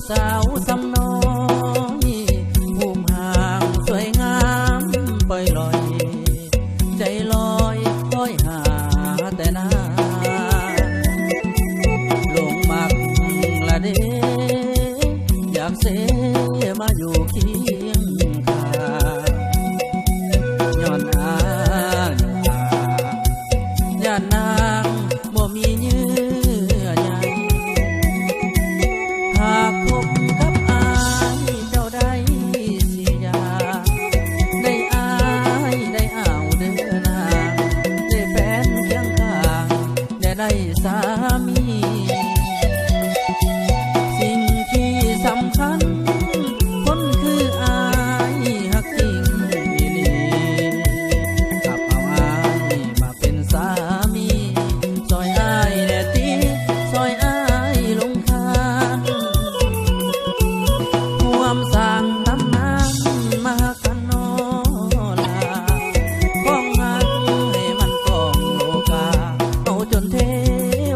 สาวสำน้อยภูมิห่างสวยงามปล่อยลอยใจลอยคอยหาแต่หน้าหลงมักละเด้อยากเสมาอยู่เคียงข้างย้อนญาตินางบ่มีเยื่อใยหากพบกับอายเจ้าได้สิอยากได้อายได้อ้าวเด้อนางได้แฟนเคียงข้างได้สามีสิ่งที่สำคัญคนคืออายฮักจริงอีหลีขับเอาอายมาเป็นสามีซอยอายแน่ตีซอยอายลงทานร่วมสร้างตำนานมากันนอลาพ้องหักให้มันกองโลกาเอาจนเท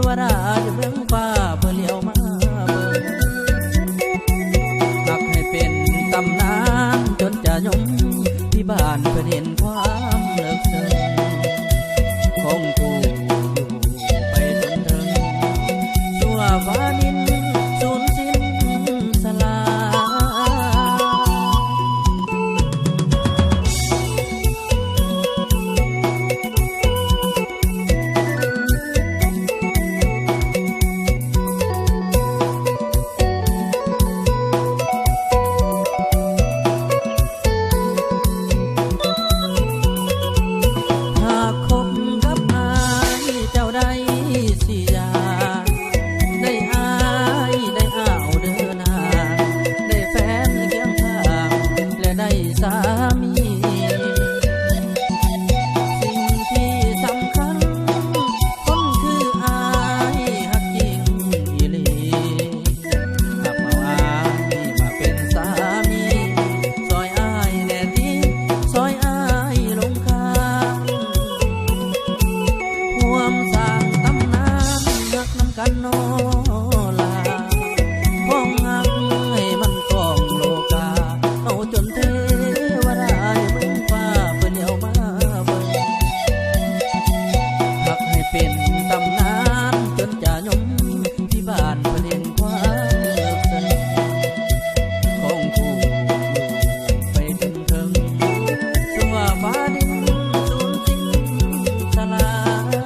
วดาจะเบื้องฟ้าเพื่อเลี้ยวมาเบิ่งหักให้เป็นตำนานจนจะยมที่บ้านเพื่อเห็นความเลิกซึ้งคงคู่อยู่ไปจนถึงชั่วฟ้าดินสูญสิ้นสลายหากคบกับอายเจ้าได้สิอยากได้อายได้อ้าวเด้อนางได้แฟนเคียงข้างและได้สามีสิ่งที่สำคัญคนคืออายฮักจริงอีหลีขับเอาอายมาเป็นสามีซอยอายแน่ตีซอยอายลงข้างร่วมสร้างตำนานรักน้ำกันนอลาพ้องหักให้มันกองโลกาเอาจนเทวดาเบิ่งฟ้าเพื่อเลี้ยวมาเบิ่งหักให้เป็นตำนานจนจะยมที่บ้านเพื่อเห็นความเลิกซึ้งคงคู่อยู่ไปจนถึงชั่วฟ้าดินสูญสิ้นสลาย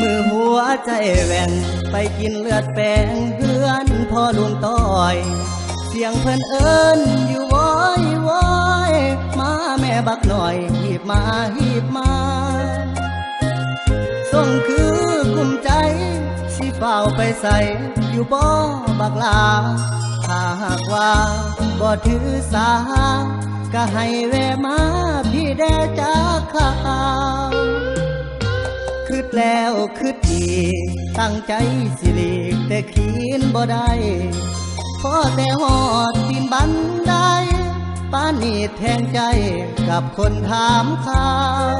มือหัวใจแหว่งไปกินเลือดแปงเพื่อนพ่อลุงต้อย เสียงเพิ่นเอิ้นอยู่ว้อยว้อยมาแม่บักหน่อยหีบมาหีบมาส่งคือกลุ่มใจสิเฝ้าไปใส่อยู่บ่บักลาถ้าหากว่าบ่ถือสาก็ให้แวะมาพี่แด่จากข่าวคืดแล้วคืดอีกตั้งใจสิหลีกแต่ขีนบ่ได้พอแต่หอดตีนบันไดปานนี้แทงใจกับคนถามข่าว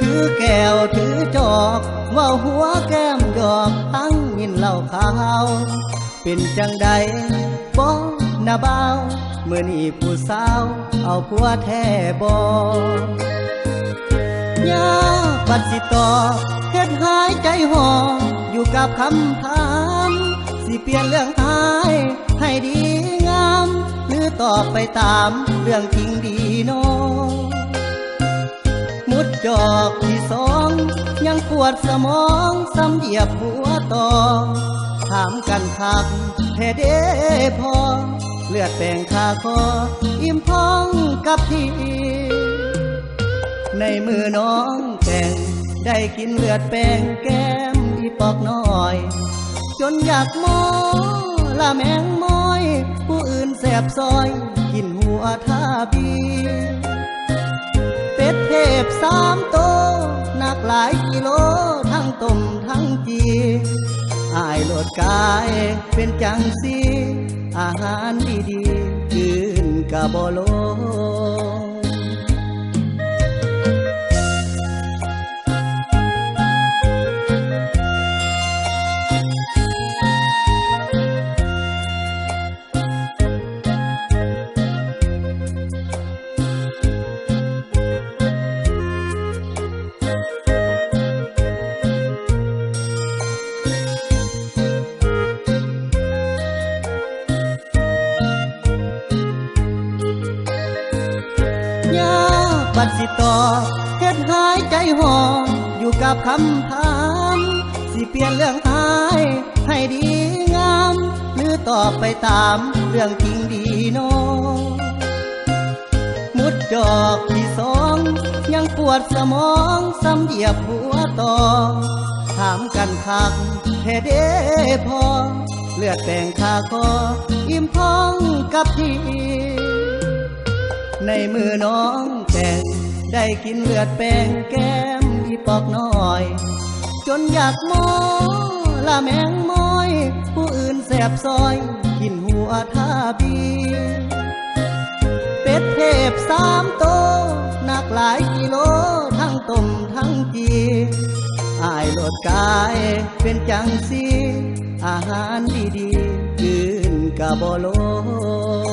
ถือแก้วถือจอกว่าหัวแก้มดอกตั้งยินเหล้าขาวเป็นจังใดบ่นาบ่าวมื้อนี้ผู้สาวเอาผัวแท้บ่ยาบัดสิต่อเฮ็ดหายใจห่ออยู่กับคำถามสิเปลี่ยนเรื่องหายให้ดีงามหรือตอบไปตามเรื่องจริงดีโนมุดจอกที่สองยังปวดสมองซ้ำเหยียบหัวต่อ ถามกันคักแท้เด้พอเลือดแป้งคาคออิ่มท้องกับพี่ในมือน้องแต่งได้กินเลือดแป้งแก้มอีปอกน้อยจนอยากมอละแมงม้อยผู้อื่นแสบซอยกินหัวท่าบีเป็ดเทพ3 โตหนักหลายกิโลทั้งต้มทั้งจีอายโลดกายเป็นจังสีอาหารดีๆกินกะบ่ลงบัดสิต่อเฮ็ดหายใจห่ออยู่กับคำถามสิเปลี่ยนเรื่องหายให้ดีงามหรือตอบไปตามเรื่องจริงดีโนมุดจอกที่2ยังปวดสมองซ้ำเหยียบหัวต่อถามกันคักแท้เด้พอเลือดแป้งคาคออิ่มท้องกับพี่ในมือน้องแต่งได้กินเลือดแป้งแก้มอีปอกน้อยจนอยากมอละแมงม้อยผู้อื่นแสบซอยกินหัวท่าบีเป็ดเทพ3 โตหนักหลายกิโลทั้งต้มทั้งจีอายโลดกายเป็นจังสีอาหารดีๆกินกะบ่ลง